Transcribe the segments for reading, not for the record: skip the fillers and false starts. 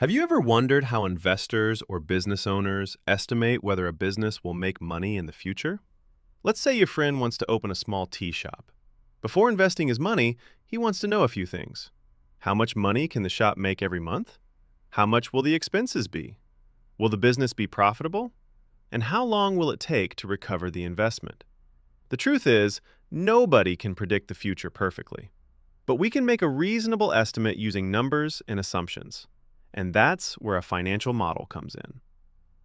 Have you ever wondered how investors or business owners estimate whether a business will make money in the future? Let's say your friend wants to open a small tea shop. Before investing his money, he wants to know a few things. How much money can the shop make every month? How much will the expenses be? Will the business be profitable? And how long will it take to recover the investment? The truth is, nobody can predict the future perfectly. But we can make a reasonable estimate using numbers and assumptions. And that's where a financial model comes in.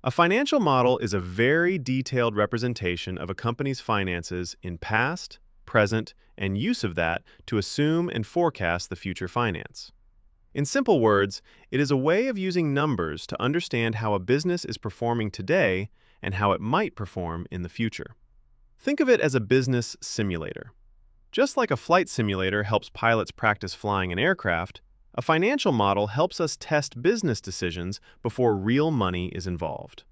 A financial model is a very detailed representation of a company's finances in past, present, and use of that to assume and forecast the future finance. In simple words, it is a way of using numbers to understand how a business is performing today and how it might perform in the future. Think of it as a business simulator. Just like a flight simulator helps pilots practice flying an aircraft, a financial model helps us test business decisions before real money is involved.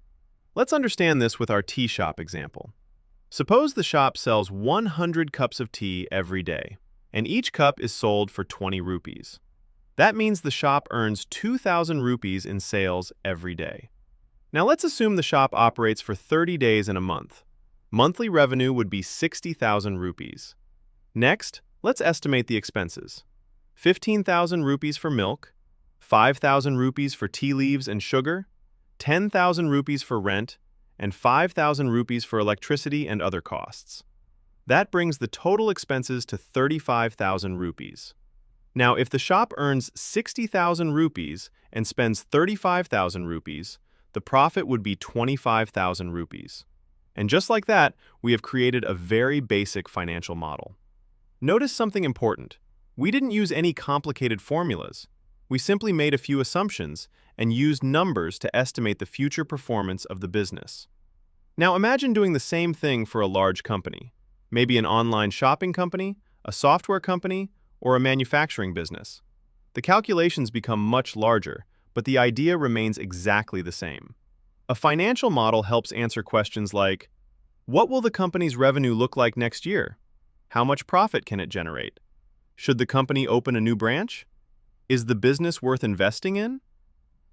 Let's understand this with our tea shop example. Suppose the shop sells 100 cups of tea every day, and each cup is sold for 20 rupees. That means the shop earns 2,000 rupees in sales every day. Now let's assume the shop operates for 30 days in a month. Monthly revenue would be 60,000 rupees. Next, let's estimate the expenses. 15,000 rupees for milk, 5,000 rupees for tea leaves and sugar, 10,000 rupees for rent, and 5,000 rupees for electricity and other costs. That brings the total expenses to 35,000 rupees. Now, if the shop earns 60,000 rupees and spends 35,000 rupees, the profit would be 25,000 rupees. And just like that, we have created a very basic financial model. Notice something important. We didn't use any complicated formulas. We simply made a few assumptions and used numbers to estimate the future performance of the business. Now imagine doing the same thing for a large company, maybe an online shopping company, a software company, or a manufacturing business. The calculations become much larger, but the idea remains exactly the same. A financial model helps answer questions like, what will the company's revenue look like next year? How much profit can it generate? Should the company open a new branch? Is the business worth investing in?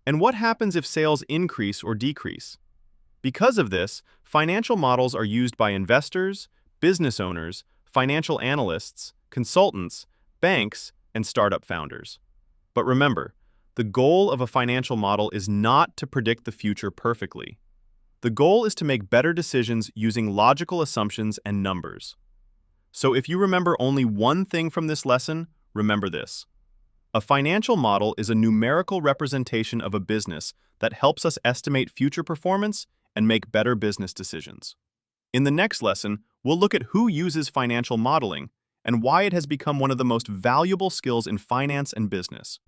And what happens if sales increase or decrease? Because of this, financial models are used by investors, business owners, financial analysts, consultants, banks, and startup founders. But remember, the goal of a financial model is not to predict the future perfectly. The goal is to make better decisions using logical assumptions and numbers. So if you remember only one thing from this lesson, remember this. A financial model is a numerical representation of a business that helps us estimate future performance and make better business decisions. In the next lesson, we'll look at who uses financial modeling and why it has become one of the most valuable skills in finance and business.